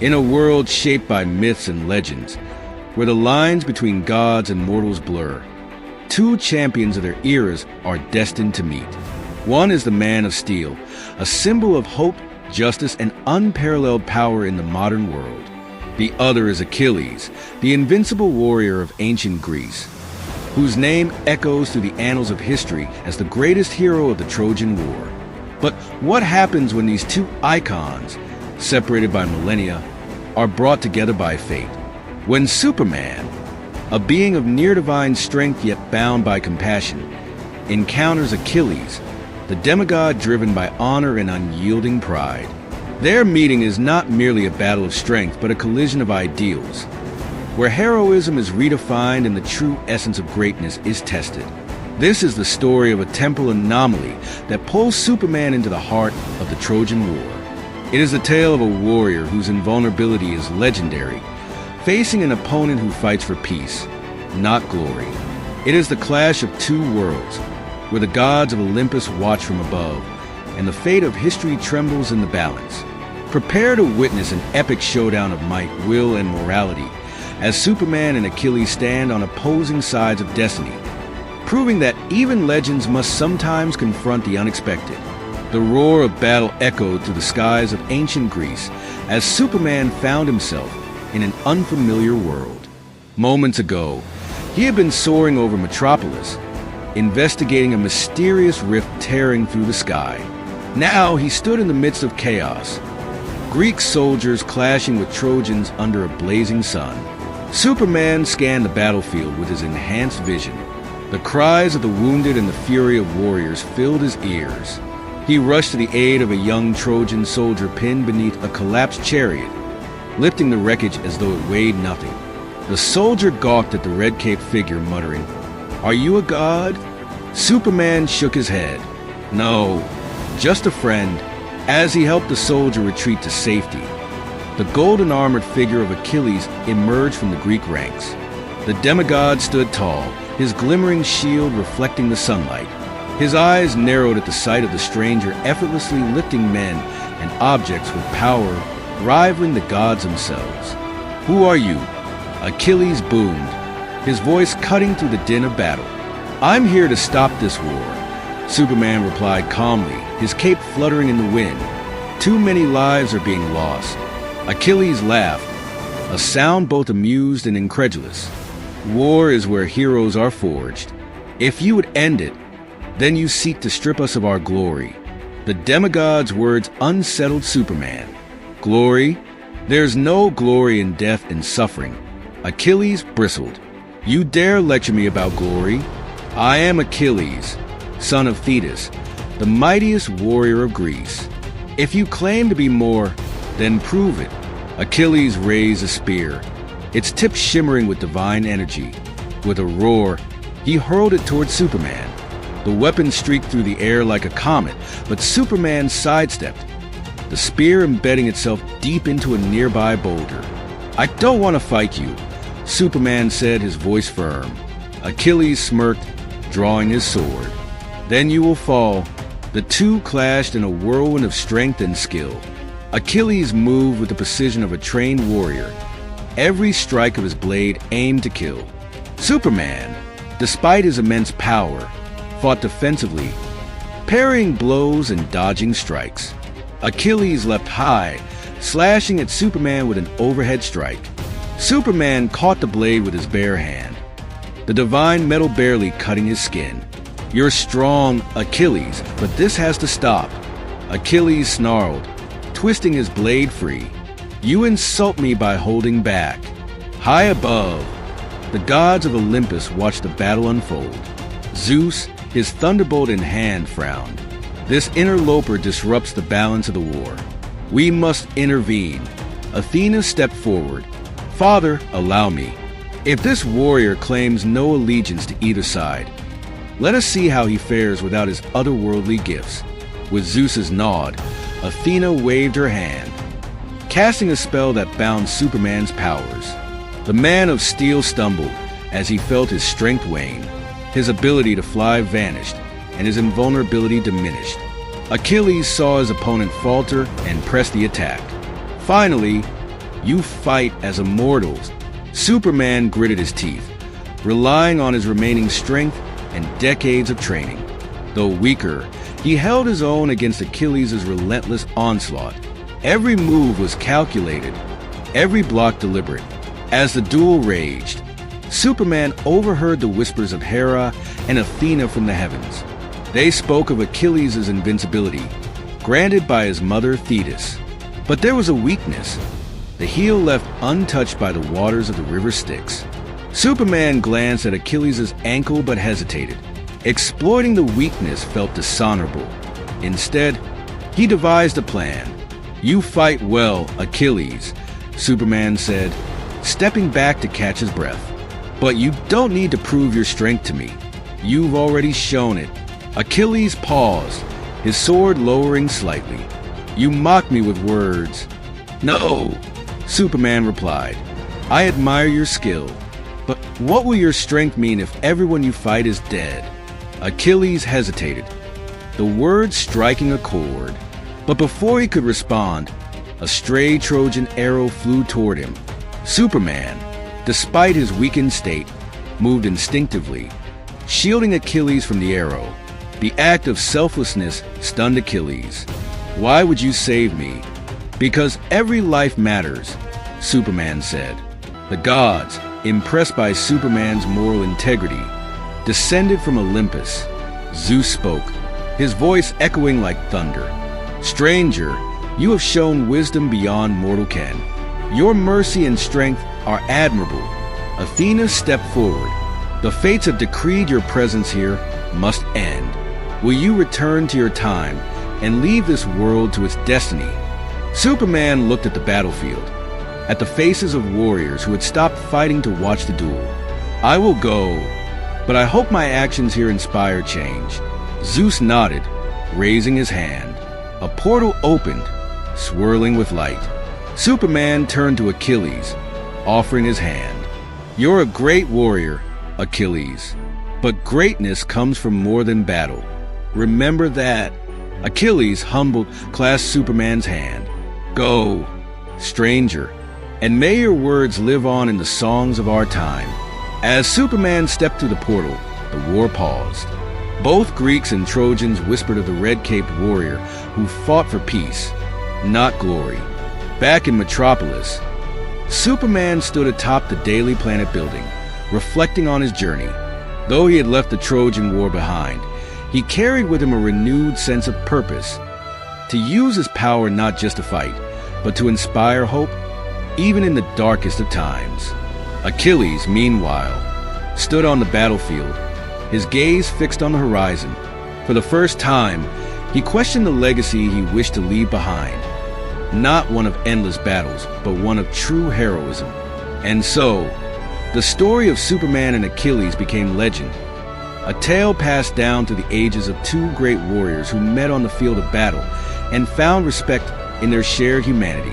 In a world shaped by myths and legends, where the lines between gods and mortals blur, two champions of their eras are destined to meet. One is the Man of Steel, a symbol of hope, justice, and unparalleled power in the modern world. The other is Achilles, the invincible warrior of ancient Greece, whose name echoes through the annals of history as the greatest hero of the Trojan War. But what happens when these two icons, separated by millennia, are brought together by fate? When Superman, a being of near-divine strength yet bound by compassion, encounters Achilles, the demigod driven by honor and unyielding pride. Their meeting is not merely a battle of strength, but a collision of ideals, where heroism is redefined and the true essence of greatness is tested. This is the story of a temporal anomaly that pulls Superman into the heart of the Trojan War. It is the tale of a warrior whose invulnerability is legendary, facing an opponent who fights for peace, not glory. It is the clash of two worlds, where the gods of Olympus watch from above, and the fate of history trembles in the balance. Prepare to witness an epic showdown of might, will, and morality, as Superman and Achilles stand on opposing sides of destiny, proving that even legends must sometimes confront the unexpected. The roar of battle echoed through the skies of ancient Greece as Superman found himself in an unfamiliar world. Moments ago, he had been soaring over Metropolis, investigating a mysterious rift tearing through the sky. Now he stood in the midst of chaos, Greek soldiers clashing with Trojans under a blazing sun. Superman scanned the battlefield with his enhanced vision. The cries of the wounded and the fury of warriors filled his ears. He rushed to the aid of a young Trojan soldier pinned beneath a collapsed chariot, lifting the wreckage as though it weighed nothing. The soldier gawked at the red-caped figure, muttering, "Are you a god?" Superman shook his head. "No, just a friend," as he helped the soldier retreat to safety. The golden-armored figure of Achilles emerged from the Greek ranks. The demigod stood tall, his glimmering shield reflecting the sunlight. His eyes narrowed at the sight of the stranger effortlessly lifting men and objects with power rivaling the gods themselves. "Who are you?" Achilles boomed, his voice cutting through the din of battle. "I'm here to stop this war," Superman replied calmly, his cape fluttering in the wind. "Too many lives are being lost." Achilles laughed, a sound both amused and incredulous. "War is where heroes are forged. If you would end it, then you seek to strip us of our glory." The demigod's words unsettled Superman. "Glory? There's no glory in death and suffering." Achilles bristled. "You dare lecture me about glory? I am Achilles, son of Thetis, the mightiest warrior of Greece. If you claim to be more, then prove it." Achilles raised a spear, its tip shimmering with divine energy. With a roar, he hurled it toward Superman. The weapon streaked through the air like a comet, but Superman sidestepped, the spear embedding itself deep into a nearby boulder. "I don't want to fight you," Superman said, his voice firm. Achilles smirked, drawing his sword. "Then you will fall." The two clashed in a whirlwind of strength and skill. Achilles moved with the precision of a trained warrior, every strike of his blade aimed to kill. Superman, despite his immense power, fought defensively, parrying blows and dodging strikes. Achilles leapt high, slashing at Superman with an overhead strike. Superman caught the blade with his bare hand, the divine metal barely cutting his skin. "You're strong, Achilles, but this has to stop." Achilles snarled, twisting his blade free. "You insult me by holding back." High above, the gods of Olympus watched the battle unfold. Zeus, his thunderbolt in hand, frowned. "This interloper disrupts the balance of the war. We must intervene." Athena stepped forward. "Father, allow me. If this warrior claims no allegiance to either side, let us see how he fares without his otherworldly gifts." With Zeus's nod, Athena waved her hand, casting a spell that bound Superman's powers. The Man of Steel stumbled as he felt his strength wane. His ability to fly vanished, and his invulnerability diminished. Achilles saw his opponent falter and pressed the attack. Finally, You fight as immortals. Superman gritted his teeth, relying on his remaining strength and decades of training. Though weaker, he held his own against Achilles' relentless onslaught. Every move was calculated, every block deliberate. As the duel raged, Superman overheard the whispers of Hera and Athena from the heavens. They spoke of Achilles' invincibility, granted by his mother Thetis. But there was a weakness, the heel left untouched by the waters of the river Styx. Superman glanced at Achilles' ankle but hesitated. Exploiting the weakness felt dishonorable. Instead, he devised a plan. "You fight well, Achilles," Superman said, stepping back to catch his breath. "But you don't need to prove your strength to me. You've already shown it." Achilles paused, his sword lowering slightly. "You mock me with words." "No," Superman replied. "I admire your skill. But what will your strength mean if everyone you fight is dead?" Achilles hesitated, the words striking a chord. But before he could respond, a stray Trojan arrow flew toward him. Superman, despite his weakened state, moved instinctively, shielding Achilles from the arrow. The act of selflessness stunned Achilles. "Why would you save me?" "Because every life matters," Superman said. The gods, impressed by Superman's moral integrity, descended from Olympus. Zeus spoke, his voice echoing like thunder. "Stranger, you have shown wisdom beyond mortal ken. Your mercy and strength are admirable." Athena stepped forward. "The fates have decreed your presence here must end. Will you return to your time and leave this world to its destiny?" Superman looked at the battlefield, at the faces of warriors who had stopped fighting to watch the duel. "I will go, but I hope my actions here inspire change." Zeus nodded, raising his hand. A portal opened, swirling with light. Superman turned to Achilles, offering his hand. "You're a great warrior, Achilles, but greatness comes from more than battle. Remember that." Achilles, humbled, clasped Superman's hand. "Go, stranger, and may your words live on in the songs of our time." As Superman stepped through the portal, the war paused. Both Greeks and Trojans whispered of the red-caped warrior who fought for peace, not glory. Back in Metropolis, Superman stood atop the Daily Planet building, reflecting on his journey. Though he had left the Trojan War behind, he carried with him a renewed sense of purpose, to use his power not just to fight, but to inspire hope, even in the darkest of times. Achilles, meanwhile, stood on the battlefield, his gaze fixed on the horizon. For the first time, he questioned the legacy he wished to leave behind. Not one of endless battles, but one of true heroism. And so, the story of Superman and Achilles became legend, a tale passed down through the ages of two great warriors who met on the field of battle and found respect in their shared humanity.